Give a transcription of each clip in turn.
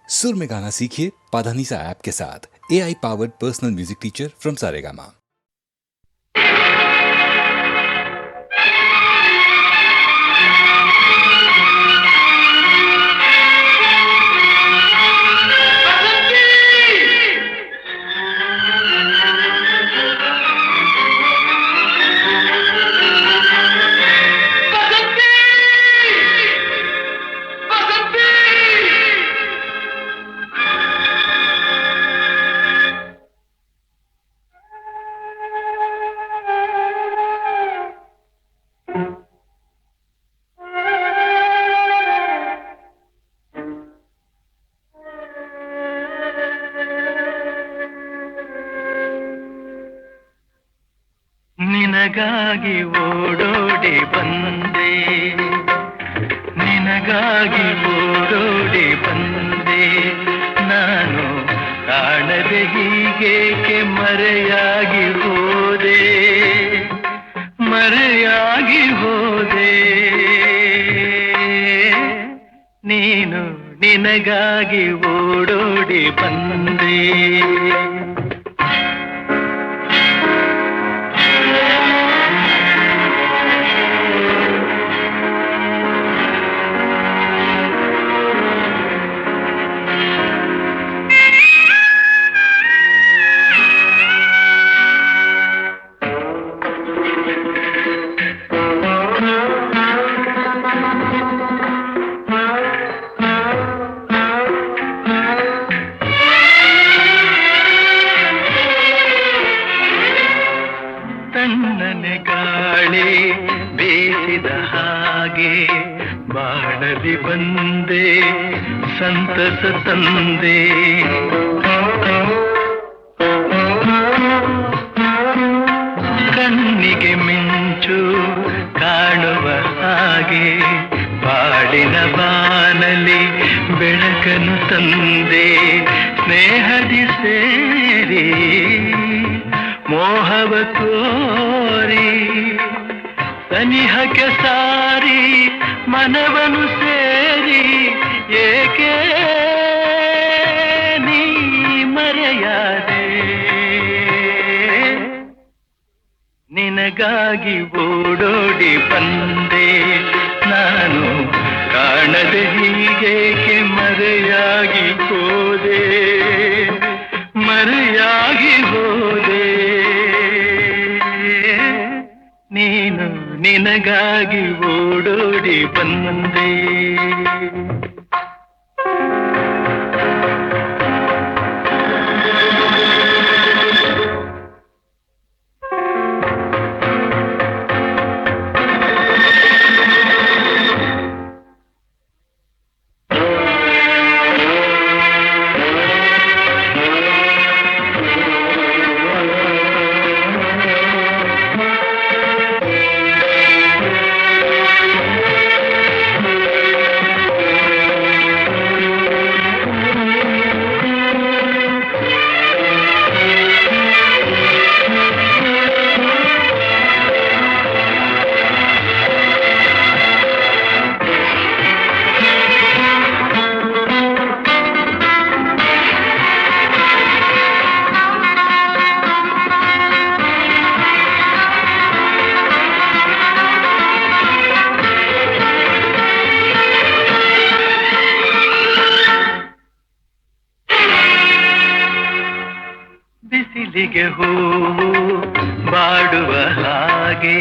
सुर में गाना सीखिए पाधानीसा ऐप के साथ। AI powered personal music teacher from Saregama. ನಿನಗಾಗಿ ಓಡೋಡಿ ಬಂದೆ, ನಿನಗಾಗಿ ಓಡೋಡಿ ಬಂದೆ, ನಾನು ಕಾಣದೆ ಹೀಗೇಕೆ ಮರೆಯಾಗಿ ಹೋದೆ, ಮರೆಯಾಗಿ ಹೋದೆ. ನೀನು ನಿನಗಾಗಿ ಓಡೋಡಿ ಬಂದೆ. ತಣ್ಣನೆ ಗಾಳಿ ಬೇಸಿದ ಹಾಗೆ ಬಾಳಲಿ ಬಂದೆ, ಸಂತಸ ತಂದೆ. ಕಣ್ಣಿಗೆ ಮಿಂಚು ಕಾಣುವ ಹಾಗೆ ಬಾಳಿನ ಬಾನಲಿ ಬೆಳಕನ್ನು ತಂದೆ. ಸ್ನೇಹದಿ ಸೇರಿ ಮೋಹವ ತೋರಿ ಸನಿಹಕ್ಕೆ ಸಾರಿ ಮನವನು ಸೇರಿ ಏಕೆ ನೀ ಮರೆಯಾದೆ. ನಿನಗಾಗಿ ಓಡೋಡಿ ಬಂದೆ, ನಾನು ಕಾಣದೆ ಹೀಗೇಕೆ ಮರೆಯಾಗಿ ಹೋದೆ, ಮರೆಯಾಗಿ ಹೋದೆ. ನೀನು ನಿನಗಾಗಿ ಓಡೋಡಿ ಬಂದೆ. ಬಿಸಿಲಿಗೆ ಹೂವು ಬಾಡುವ ಹಾಗೆ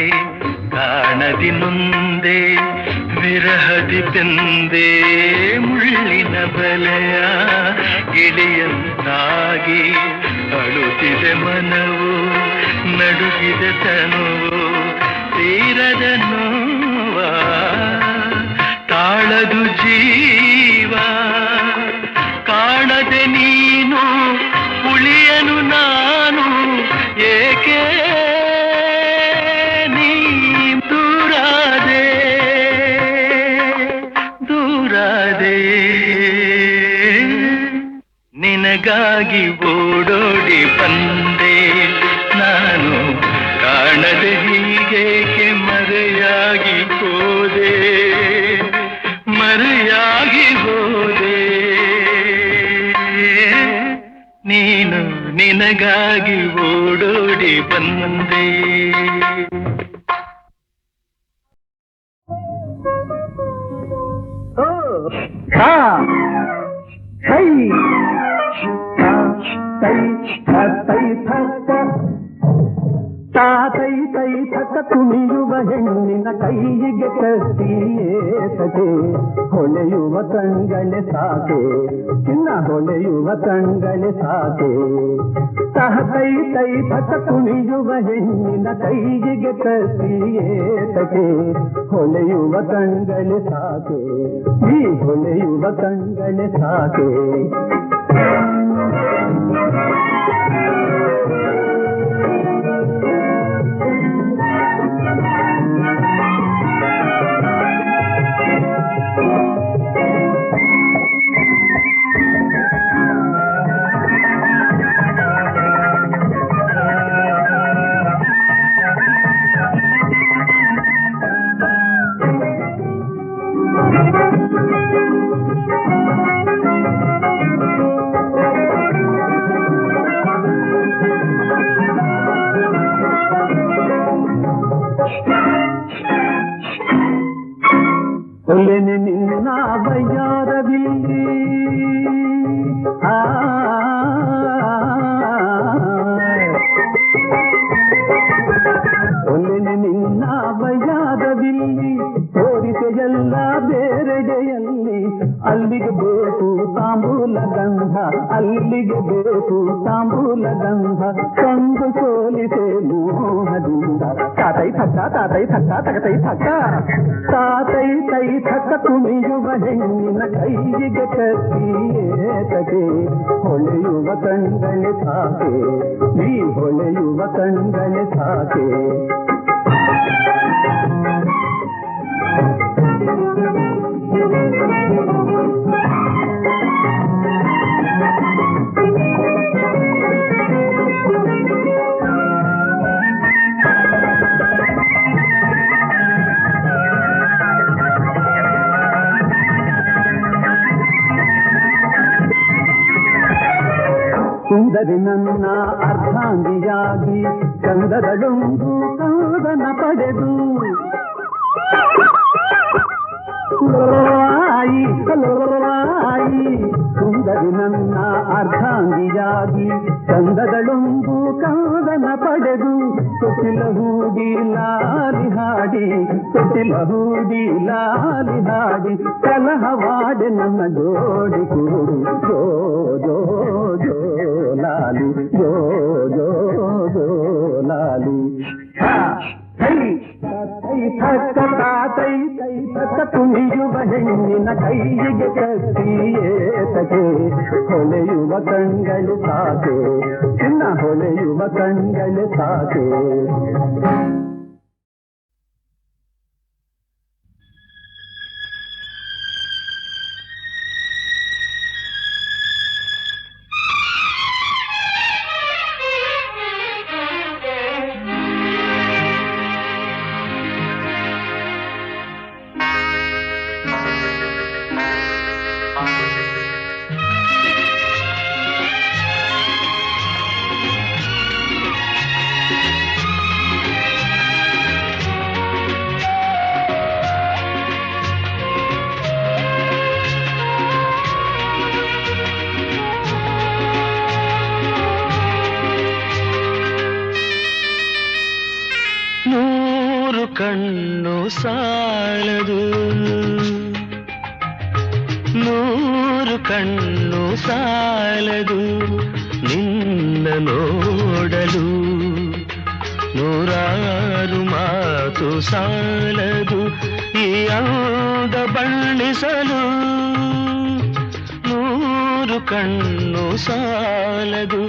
ಕಾಣದಿ ನೊಂದೆ, ವಿರಹದಿ ಬೆಂದೆ. ಮುಳ್ಳಿನ ಬಲೆಯ ಗಿಳಿಯಂತಾಗಿ ಅಳುತ್ತಿದೆ ಮನವು, ನಡುಗಿದೆ ತನುವು. ತೀರದ ನೋವ ತಾಳದು ಜೀವ, ಕಾಣದೆ ನೀನು ಉಳಿಯನು ನಾನು ಏಕೆ ನೀ ದೂರಾದೆ, ದೂರಾದೆ. ನಿನಗಾಗಿ ಓಡೋಡಿ ಬಂದೆ, ನಾನು ಕಾಣದೆ ಹೀಗೇಕೆ ಮರೆಯಾಗಿ ಹೋದೆ, ಮರೆಯಾಗಿ ಹೋದೆ. ನಿನಗಾಗಿ ಓಡೋಡಿ ಬಂದೆ. ತಾತೈ ತೈ ಥಕ ಕುಣಿಯುವ ಹೆಣ್ಣಿನ ಕೈಯಿಗೆ ಕತ್ತಿಯೇತದೆ, ಹೊಳೆಯುವ ಕಣ್ಗಳೇ ಸಾಕೆ ಚಿನ್ನ, ಹೊಳೆಯುವ ಕಣ್ಗಳೇ ಸಾಕೆ. ತೈ ತೈ ಥಕ ಕುಣಿಯುವ ಹೆಣ್ಣಿನ ಕೈಯಿಗೆ ಕತ್ತಿಯೇತದೆ, ಹೊಳೆಯುವ ಕಣ್ಗಳೇ ಸಾಕೆ, ಈ ಹೊಳೆಯುವ ಕಣ್ಗಳೇ ಸಾಕೆ. ಒಲೆನೆ ನಿನ್ನ ಬಯ್ಯಾರವಿಲ್ಲಿ, ಒಲೆನೆ ನಿನ್ನ ಬಯ್ಯಾರವಿಲ್ಲಿ, ತೋರಿಸೆಯಲ್ಲ ಬೇರೆಡೆಯಲ್ಲಿ, ಅಲ್ಲಿಗೆ ಬೇಕು ತಾಂಬೂಲ ಗಂಧ, ಅಲ್ಲಿಗೆ ಬೇಕು ತಾಂಬೂಲ ಗಂಧ, ತಂದು ಸೋಲಿಸೆ ಮೋಹದಿಂದ. ತಾತೈ ಥಕ್ಕ ತಾತೈ ಥಕ್ಕ ತಗತೈ ಥಕ್ಕ, ತಾತೈ ತೈ ಥಕ್ಕ ಕುಣಿಯುವ ಹೆಣ್ಣಿನ ಕೈಯಿಗೆ ಕತ್ತಿಯೇತದೆ, ಹೊಳೆಯುವ ಕಣ್ಗಳೇ ಸಾಕೆ, ಈ ಹೊಳೆಯುವ ಕಣ್ಗಳೇ ಸಾಕೆ. ಸುಂದರಿ ನನ್ನ ಅರ್ಧಾಂಗಿಯಾಗಿ ಚಂದದಳೊಂದು ಕಾದನ ಪಡೆದು, ಸುಂದರಿ ನನ್ನ ಅರ್ಧಾಂಗಿಯಾಗಿ ಚಂದದಳೊಂದು ಕಾದನ ಪಡೆದು, ತೊಟ್ಟಿಲ ಹೂಡಿ ಲಾಲಿ ಹಾಡಿ, ತೊಟ್ಟಿಲ ಹೂಡಿ ಲಾಲಿ ಹಾಡಿ, ಕಲಹವಾಡೆ ನನ್ನ ಜೋಡಿ ಕೂಡಿ, ಜೋ ಜೋ ಜೋ ಲಾಲಿ, ಜೋ ಜೋ ಜೋ ಲಾಲಿ. ತೈ ಥಕ್ಕ ತಾತೈ ತೈ ಥಕ್ಕ ಕುಣಿಯುವ ಹೆಣ್ಣಿನ ಕೈಯಿಗೆ ಕತ್ತಿಯೇತದೆ, ಹೊಳೆಯುವ ಕಣ್ಗಳು ಸಾಕೆ ಚಿನ್ನ, ಹೊಳೆಯುವ ಕಣ್ಗಳು ಸಾಕೆ. ಕಣ್ಣು ಸಾಲದು, ನೂರು ಕಣ್ಣು ಸಾಲದು ನಿನ್ನ ನೋಡಲು, ನೂರಾರು ಮಾತು ಸಾಲದು ಈ ಅಂದ ಬಣ್ಣಿಸಲು. ನೂರು ಕಣ್ಣು ಸಾಲದು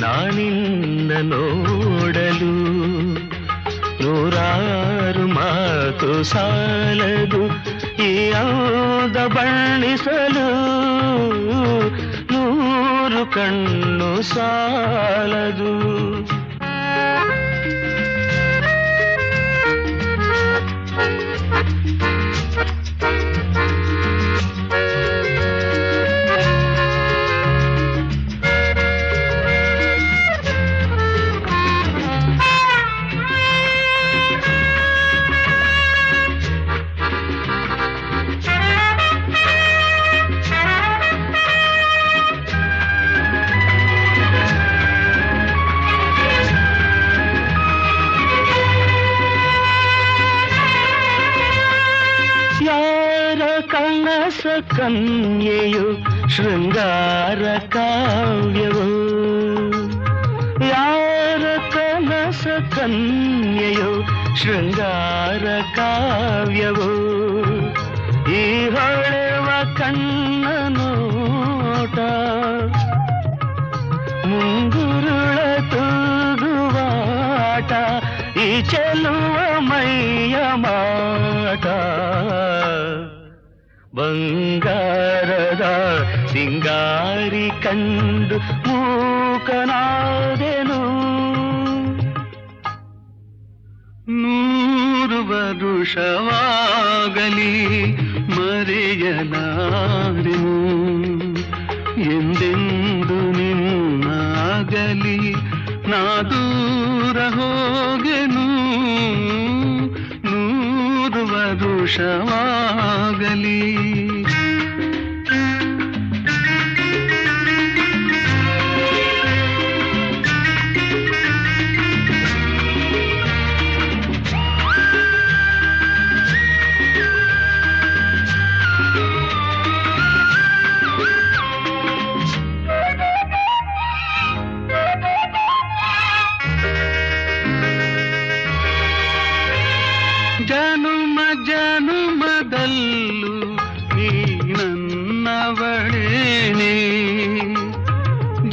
ನಾನಿನ್ನ ನೋಡಲು, ನೂರಾರು ಮಾತು ಸಾಲದು ಈ ಅಂದ ಬಣ್ಣಿಸಲು. ನೂರು ಕಣ್ಣು ಸಾಲದು. ಕನ್ಯೆಯು ಶೃಂಗಾರ ಕಾವ್ಯವು ಯಾರ ಕನಸ ಕನ್ಯೆಯು ಶೃಂಗಾರ ಕಾವ್ಯವು ಈ ಹೊಳೆವ ಕಣ್ಣ ನೋಟ ಮುಂಗುರುಳ ತೂಗುವಾಟ ಈ ಚೆಲುವ ಮೈಯ ಮಾಟ ಬಂಗಾರದ ಸಿಂಗಾರಿ ಕಂಡು ಮೂಕನಾದೆನು 100 ವರುಷವಾಗಲಿ ಮರೆಯಲಾರೆನು ಎಂದೆಂದು ನಿನ್ನಾಗಲಿ ನಾ ದೂರ ಹೋಗೆನು 100 ವರುಷವಾಗಲಿ ಜನುಮ ಜನುಮದಲ್ಲೂ ನೀ ನನ್ನವಳೇನೆ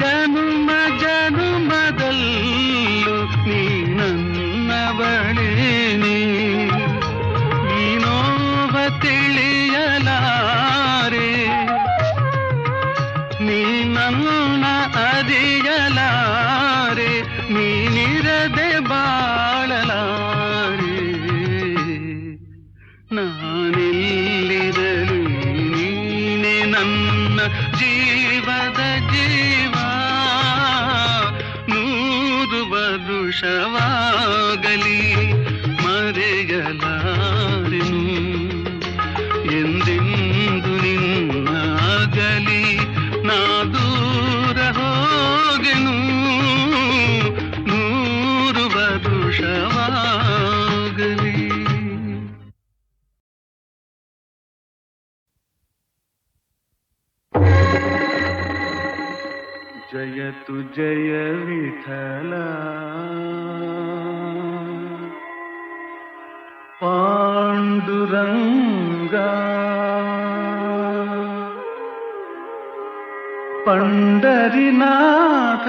ಜನುಮ ಜನುಮದಲ್ಲೂ ನೀ ನನ್ನವಳೇನೆ ಈ ನೋವ ತಿಳಿಯಲಾರೆ ನೀ ನನ್ನ ಅರಿಯಲಾರೆ ನೀನಿರದೆ ಬಾಳಲಾರೆ ನಾನೆಲ್ಲಿರಲಿ ನೀನೆ ನನ್ನ ಜೀವದ ಜೀವ 100 ವರುಷವಾಗಲಿ ಮರೆಯಲಾರೆನು ಎಂದೆಂದು ನಿನ್ನಾಗಲಿ ನಾ ದೂರ ಹೋಗೆನು 100 ವರುಷವಾಗಲಿ ಜಯತು ಜಯ ವಿಠಲ ಪಾಂಡುರಂಗ ಪಂಡರಿನಾಥ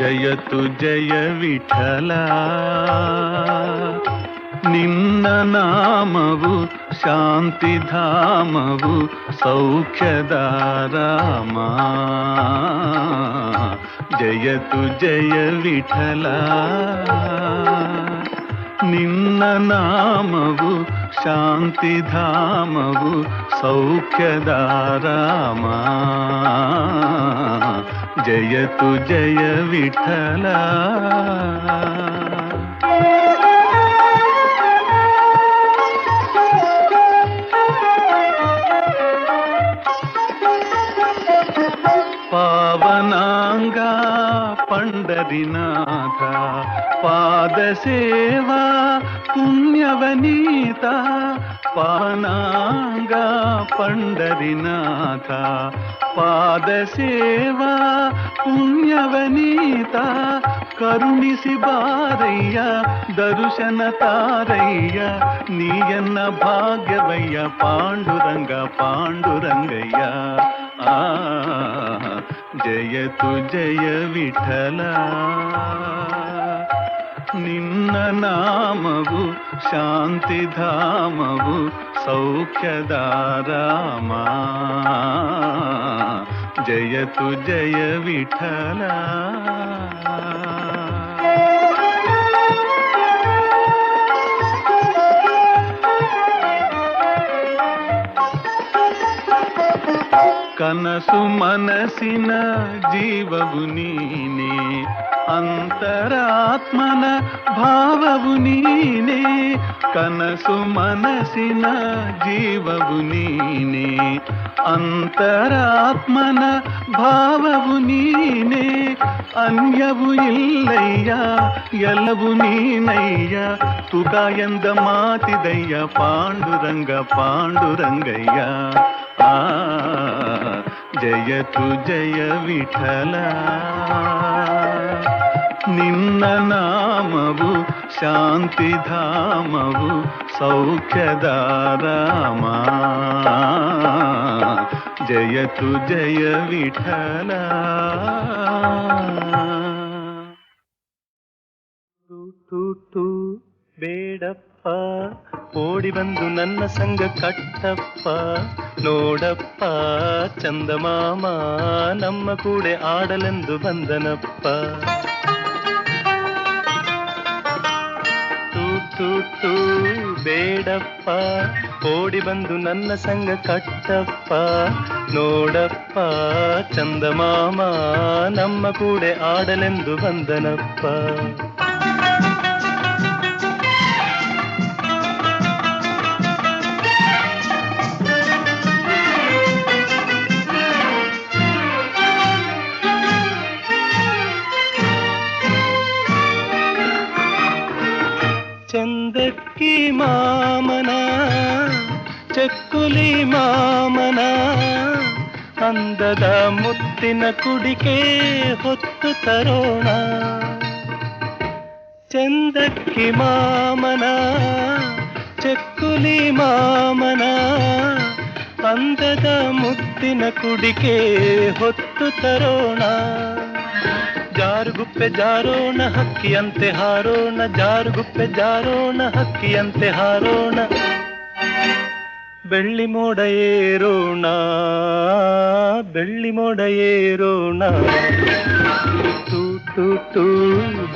ಜಯತು ಜಯ ವಿಠಲ ನಿನ್ನ ನಾಮವು ಶಾಂತಿಧಾಮವು ಸೌಖ್ಯದಾರಾಮ ಜಯತು ಜಯ ವಿಠಲ ನಿನ್ನ ನಾಮವು ಶಾಂತಿಧಾಮವು ಸೌಖ್ಯದಾರಾಮ ಜಯತು ಜಯ ವಿಠಲ ಪಾವನಾಂಗ ಪಂಡರಿನಾಥ ಪಾದ ಸೇವಾ ಪುಣ್ಯವನೀತ ಪಾವನಾಂಗ ಪಂಡರಿನಾಥ ಪಾದ ಸೇವಾ ಪುಣ್ಯವನೀತ ಕರುಣಿಸಿ ಬಾರಯ್ಯ ದರುಶನ ತಾರಯ್ಯ ನೀಯನ್ನ ಭಾಗ್ಯವಯ್ಯ ಪಾಂಡುರಂಗ ಪಾಂಡುರಂಗಯ್ಯ ಆ ಜಯತು ಜಯ ವಿಠಲ ನಿನ್ನ ನಾಮವು ಶಾಂತಿಧಾಮವು ಸೌಖ್ಯದಾರಾಮ ಜಯತು ಜಯ ವಿಠಲ ಕನಸು ಮನಸ್ಸಿನ ಜೀವವು ನೀನೇ, ಅಂತರಾತ್ಮನ ಭಾವವು ನೀನೇ. ಕನಸು ಮನಸ್ಸಿನ ಜೀವವು ನೀನೇ, ಅಂತರಾತ್ಮನ ಭಾವವು ನೀನೇ. ಅನ್ಯವು ಇಲ್ಲಯ್ಯ ಎಲ್ಲವೂ ನೀನಯ್ಯ, ತುಗ ಎಂದ ಮಾತಿದಯ್ಯ ಪಾಂಡುರಂಗ ಪಾಂಡುರಂಗಯ್ಯ. ಆ ಜಯತು ಜಯ ವಿಠಲ, ನಿನ್ನ ನಾಮವು ಶಾಂತಿಧಾಮವು ಸೌಖ್ಯದಾರಾಮ. ಜಯತು ಜಯ ವಿಠಲ. ಟೂ ಬೇಡಪ್ಪ, ಓಡಿ ಬಂದು ನನ್ನ ಸಂಗ ಕಟ್ಟಪ್ಪ. ನೋಡಪ್ಪ ಚಂದಮಾಮ ನಮ್ಮ ಕೂಡೆ ಆಡಲೆಂದು ಬಂದನಪ್ಪ. ಟೂ ಬೇಡಪ್ಪ, ಓಡಿ ಬಂದು ನನ್ನ ಸಂಗ ಕಟ್ಟಪ್ಪ. ನೋಡಪ್ಪ ಚಂದಮಾಮ ನಮ್ಮ ಕೂಡೆ ಆಡಲೆಂದು ಬಂದನಪ್ಪ. ಚಂದಕ್ಕಿ ಮಾಮನ ಚಕ್ಕುಲಿ ಮಾಮನ, ಅಂದದ ಮುತ್ತಿನ ಕುಡಿಕೆ ಹೊತ್ತು ತರೋಣ. ಚಂದಕ್ಕಿ ಮಾಮನ ಚಕ್ಕುಲಿ ಮಾಮನ, ಅಂದದ ಮುತ್ತಿನ ಕುಡಿಕೆ ಹೊತ್ತು ತರೋಣ. ಜಾರುಗುಪ್ಪೆ ಜಾರೋಣ ಹಕ್ಕಿಯಂತೆ ಹಾರೋಣ, ಜಾರುಗುಪ್ಪೆ ಜಾರೋಣ ಹಕ್ಕಿಯಂತೆ ಹಾರೋಣ. ಬೆಳ್ಳಿ ಮೋಡ ಏರೋಣ, ಬೆಳ್ಳಿ ಮೋಡ ಏರೋಣ. ಟೂ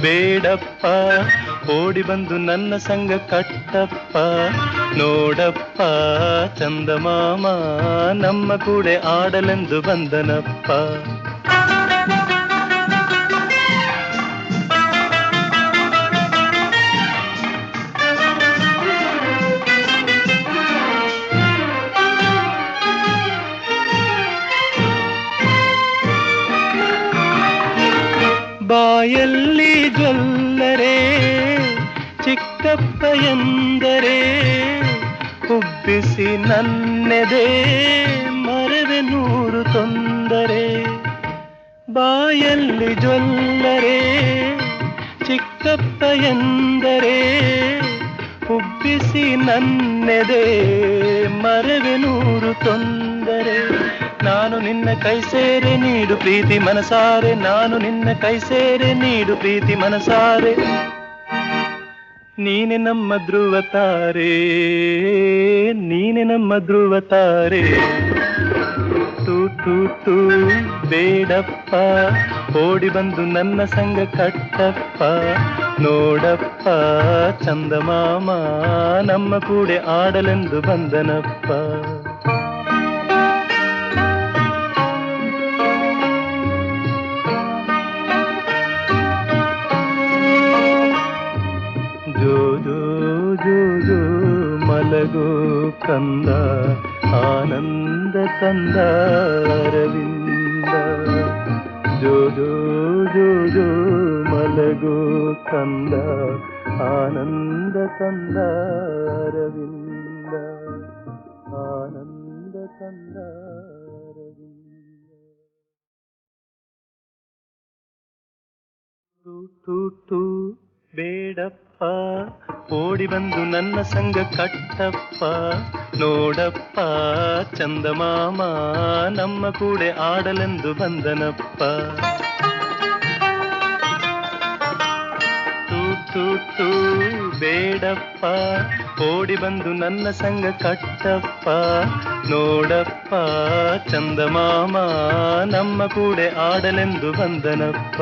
ಬೇಡಪ್ಪ, ಓಡಿ ಬಂದು ನನ್ನ ಸಂಗ ಕಟ್ಟಪ್ಪ. ನೋಡಪ್ಪ ಚಂದಮಾಮ ನಮ್ಮ ಕೂಡೆ ಆಡಲೆಂದು ಬಂದನಪ್ಪ. ಬಾಯಲ್ಲಿ ಜೊಲ್ಲರೆ ಚಿಕ್ಕಪ್ಪ ಎಂದರೆ, ಉಬ್ಬಿಸಿ ನನ್ನೆದೆ ಮರವೆ ನೂರು ತೊಂದರೆ. ಬಾಯಲ್ಲಿ ಜೊಲ್ಲರೆ ಚಿಕ್ಕಪ್ಪ ಎಂದರೆ, ಉಬ್ಬಿಸಿ ನನ್ನೆದೆ ಮರವೆ ನೂರು ತೊಂದರೆ. ನಾನು ನಿನ್ನ ಕೈ ಸೇರೆ ನೀಡು ಪ್ರೀತಿ ಮನಸಾರೆ, ನಾನು ನಿನ್ನ ಕೈ ಸೇರೆ ನೀಡು ಪ್ರೀತಿ ಮನಸಾರೆ. ನೀನೆ ನಮ್ಮ ಧ್ರುವ ತಾರೆ, ನೀನೆ ನಮ್ಮ ಧ್ರುವ ತಾರೆ. ಟೂ ಬೇಡಪ್ಪ, ಓಡಿ ಬಂದು ನನ್ನ ಸಂಗ ಕಟ್ಟಪ್ಪ. ನೋಡಪ್ಪ ಚಂದಮಾಮ ನಮ್ಮ ಕೂಡೆ ಆಡಲೆಂದು ಬಂದನಪ್ಪ. ಜೋ ಜೋ ಜೋ ಜೋ ಮಲಗೋ ಕಂದ, ಆನಂದ ತಂದ ಅರವಿಂದ. ಜೋ ಜೋ ಜೋ ಜೋ ಮಲಗೋ ಕಂದ, ಆನಂದ ತಂದ ಅರವಿಂದ, ಆನಂದ ತಂದ ಅರವಿಂದ. ಟೂ ಬೇಡಪ್ಪ, ಓಡಿ ಬಂದು ನನ್ನ ಸಂಗ ಕಟ್ಟಪ್ಪ. ನೋಡಪ್ಪ ಚಂದಮಾಮ ನಮ್ಮ ಕೂಡೆ ಆಡಲೆಂದು ಬಂದನಪ್ಪ. ಟೂ ಬೇಡಪ್ಪ, ಓಡಿ ಬಂದು ನನ್ನ ಸಂಗ ಕಟ್ಟಪ್ಪ. ನೋಡಪ್ಪ ಚಂದಮಾಮ ನಮ್ಮ ಕೂಡೆ ಆಡಲೆಂದು ಬಂದನಪ್ಪ.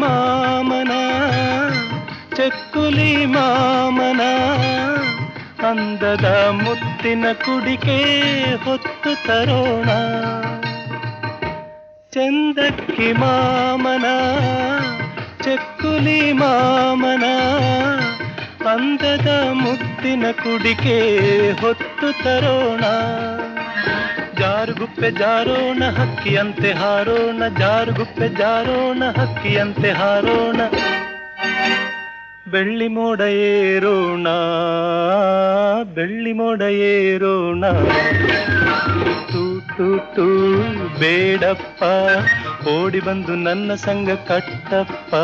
ಮಾಮನ ಚಕ್ಕುಲಿ ಮಾಮನ ಅಂದದ ಮುತ್ತಿನ ಕುಡಿಕೆ ಹೊತ್ತು ತರೋಣ. ಚಂದಕ್ಕಿ ಮಾಮನ ಚಕ್ಕುಲಿ ಮಾಮನ ಅಂದದ ಮುತ್ತಿನ ಕುಡಿಕೆ ಹೊತ್ತು ತರೋಣ. ಜಾರುಗುಪ್ಪೆ ಜಾರೋಣ ಹಕ್ಕಿಯಂತೆ ಹಾರೋಣ, ಜಾರುಗುಪ್ಪೆ ಜಾರೋಣ ಹಕ್ಕಿಯಂತೆ ಹಾರೋಣ. ಬೆಳ್ಳಿ ಮೋಡ ಏರೋಣ, ಬೆಳ್ಳಿ ಮೋಡ ಏರೋಣ. ತೂ ತೂ ತೂ ಬೇಡಪ್ಪ, ಓಡಿ ಬಂದು ನನ್ನ ಸಂಗ ಕಟ್ಟಪ್ಪ.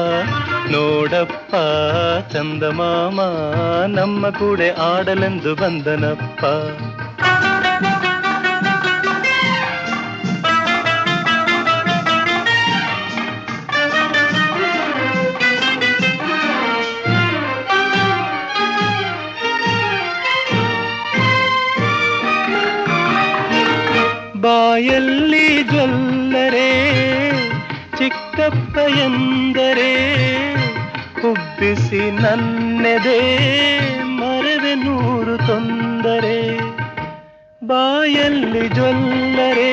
ನೋಡಪ್ಪ ಚಂದಮಾಮ ನಮ್ಮ ಕೂಡೆ ಆಡಲೆಂದು ಬಂದನಪ್ಪ. ಬಾಯಲ್ಲಿ ಜೊಲ್ಲರೆ ಚಿಕ್ಕಪ್ಪ ಎಂದರೆ ಉಬ್ಬಿಸಿ ನನ್ನೆದೆ ಮರವೆ ನೂರು ತೊಂದರೆ. ಬಾಯಲ್ಲಿ ಜೊಲ್ಲರೆ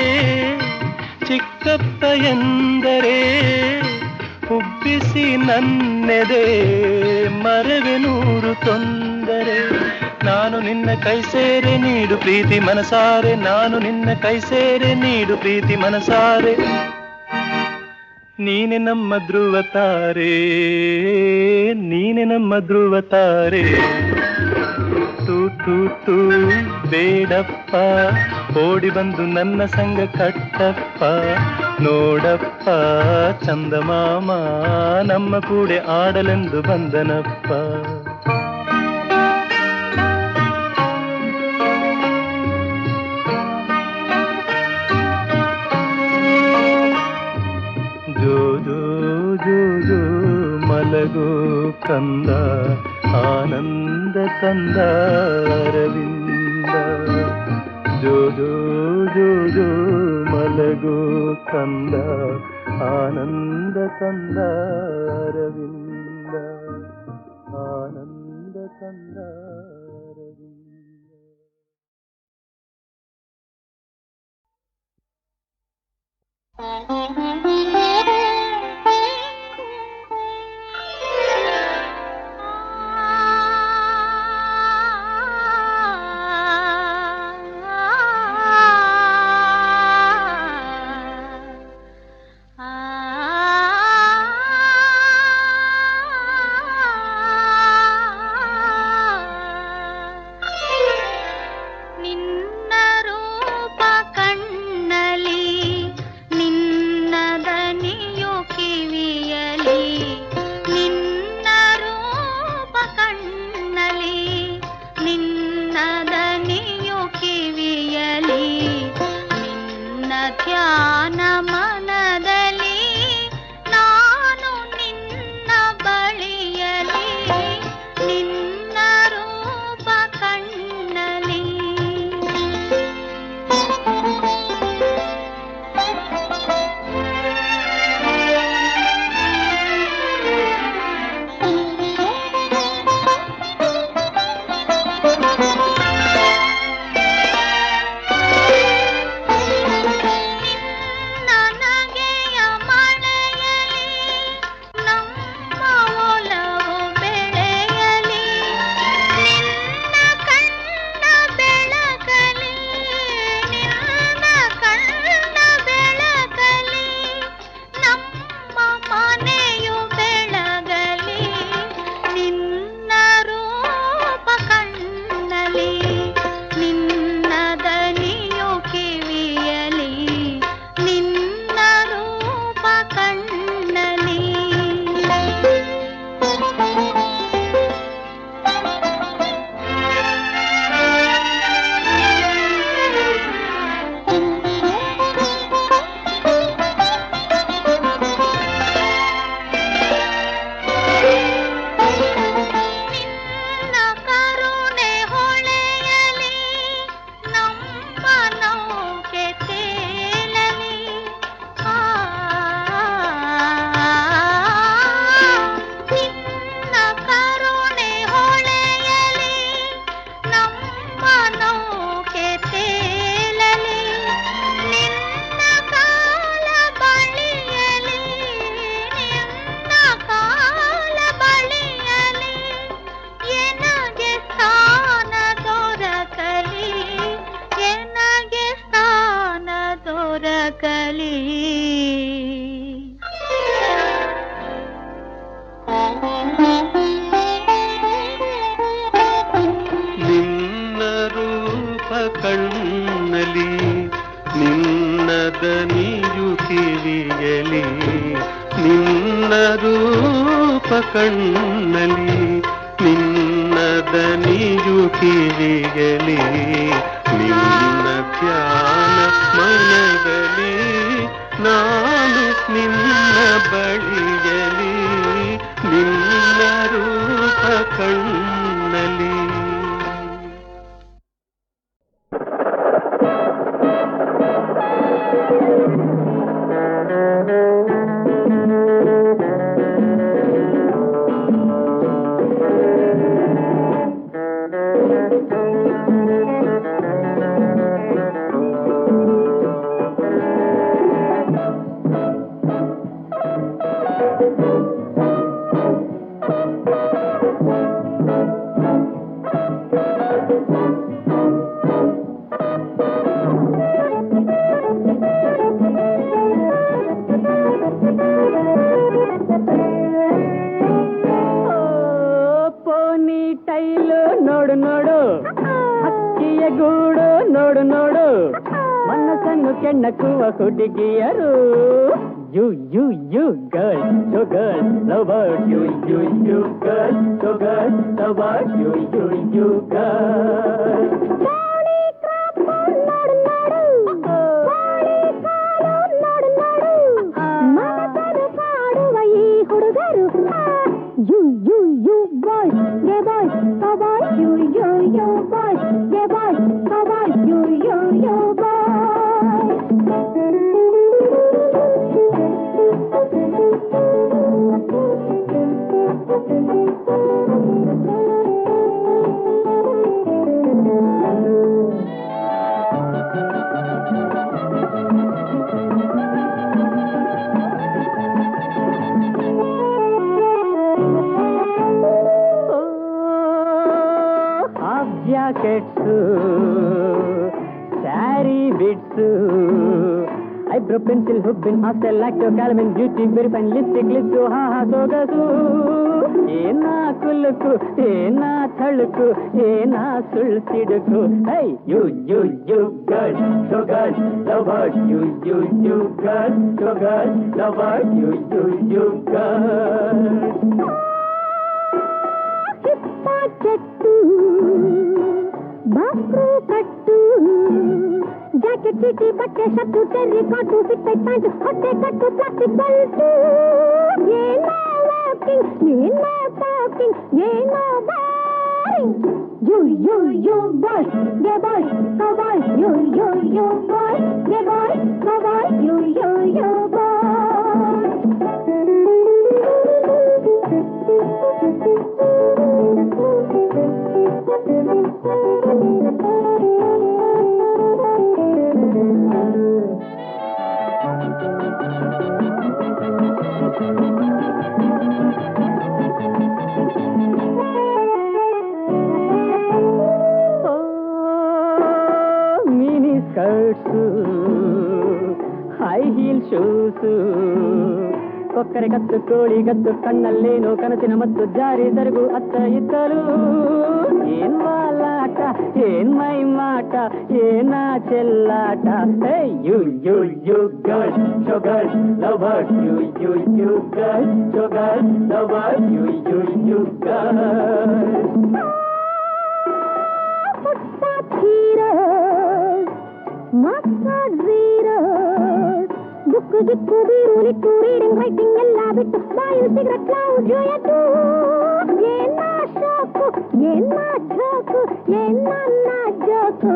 ಚಿಕ್ಕಪ್ಪ ಎಂದರೆ ಉಬ್ಬಿಸಿ ನನ್ನೆದೆ ಮರವೆ ನೂರು ತೊಂದರೆ. ನಾನು ನಿನ್ನ ಕೈ ಸೇರೆ ನೀಡು ಪ್ರೀತಿ ಮನಸಾರೆ, ನಾನು ನಿನ್ನ ಕೈ ಸೇರೆ ನೀಡು ಪ್ರೀತಿ ಮನಸಾರೆ. ನೀನೆ ನಮ್ಮ ಧ್ರುವ ತಾರೆ, ನೀನೆ ನಮ್ಮ ಧ್ರುವ ತಾರೆ. ತೂ ತೂ ತೂ ಬೇಡಪ್ಪ, ಓಡಿ ಬಂದು ನನ್ನ ಸಂಗ ಕಟ್ಟಪ್ಪ. ನೋಡಪ್ಪ ಚಂದಮಾಮ ನಮ್ಮ ಕೂಡೆ ಆಡಲೆಂದು ಬಂದನಪ್ಪ. ಜೋ ಜೋ ಜೋ ಜೋ ಮಲಗೋ ಕಂದ, ಆನಂದ ತಂದ ಅರವಿಂದ. ಜೋ ಜೋ ಜೋ ಜೋ ಮಲಗೋ ಕಂದ, ಆನಂದ ತಂದ ಅರವಿಂದ, ಆನಂದ ತಂದ ಅರವಿಂದ. ನಿನ್ನ ರೂಪ ಕಣ್ಣಲಿ ನಿನ್ನ ರೂಪ ಕಣ್ಣಲಿ ನಿನ್ನ ದನಿಯು ಕಿವಿಯಲಿ ನಿನ್ನ ಧ್ಯಾನ ಮನದಲ್ಲಿ ನಾನು ನಿನ್ನ ಬಳಿಯಲಿ ನಿನ್ನ ರೂಪ ಕಣ್ಣಲಿ. ನೋಡು ನೋಡು ಹಕ್ಕಿಯ ಗೂಡು ನೋಡು ನೋಡು ಮನಸ್ಸನ್ನು ಕೆಣ್ಣಕ್ಕುವ ಹುಡುಗಿಯರು. You, you, you, girl, so girl, love about you, you, girl, so girl, love about you, girl. Body crop, nodu, nodu. Body call, nodu, nodu. ಮನಸ್ಸನ್ನು ಕಾಡುವ ಈ ಹುಡುಗರು. You, boys, yeah, boys, how about you, boys, yeah, boys, how about you, boys. Jackets sari bits eyebrow pencil ಹುಬ್ಬಿನ್ hostel lacto calamine beauty very fine lipstick lips ಹಾ ಸೊಗಸು ಏನಾ ಕುಲುಕು ಏನಾ ಥಳುಕು ಏನಾ ಸುಳ್ಳು ಸಿಡುಕು. Hi you girl so girl love her you girl so girl love her you girl. చెట్టు బాక్రు కట్టు జాకెట్ చీటి బట్టೆ shirt terry cot fit tight pant హొట్టೆ కట్టు ప్లాస్టిక్ బెల్ట్ ఏనా వాకింగ్ ఏనా టాకింగ్ ఏనా boring you boy gay boy cowboy you boy gay boy cowboy you boy. Mini skirts high heel shoes ಕೊಕ್ಕರೆ ಕತ್ತು ಕೋಳಿ ಗತ್ತು ಕಣ್ಣಲ್ಲೇನು ಕನಸಿನ ಮತ್ತು ಜಾರಿ ಸರಗು ಅತ್ತ ಇತ್ತಲು ಏನ್ ವಾಲಾಟ ಏನ್ ಮೈ ಮಾಟ ಏನಾ ಚೆಲ್ಲಾಟ. Hey you girl show girl love her you girl show girl love her you girl. Massage book ಗಿಕ್ಕು ಬೀರು ಲಿಕ್ಕು ರೀಡಿಂಗ್ ರೈಟಿಂಗ್ ಎಲ್ಲ ಬಿಟ್ಟು ಬಾಯು ಸಿಗರೆಟ್ ನಾವು ಜೊಯತು ಏನಾ ಶಾಕು ಏನಾ ಛಾಕು ಏನಾ joke.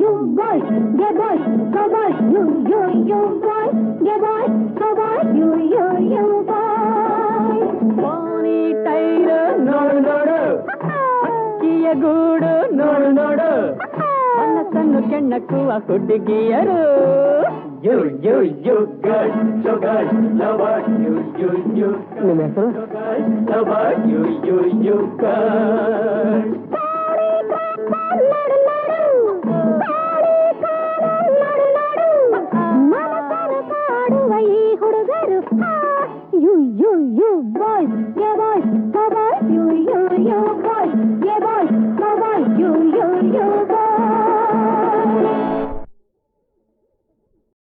You boy gay boy cowboy you boy gay boy cowboy you boy. ಪಾನಿ tyre ನೋಡು ನೋಡು ಹಕ್ಕಿಯ ಗೂಡು ನೋಡು ನೋಡು ಮನಸ್ಸನ್ನು ಕೆಣ್ಣಕ್ಕುವ ಹುಡುಗಿಯರು. You girl, so girl, love her, you ನಿಮ್ಮ ಹೆಸರು love her, you girl. ಮನಸ್ಸನ್ನು ಕಾಡುವ ಈ ಹುಡುಗರು. You boys, yeah boys,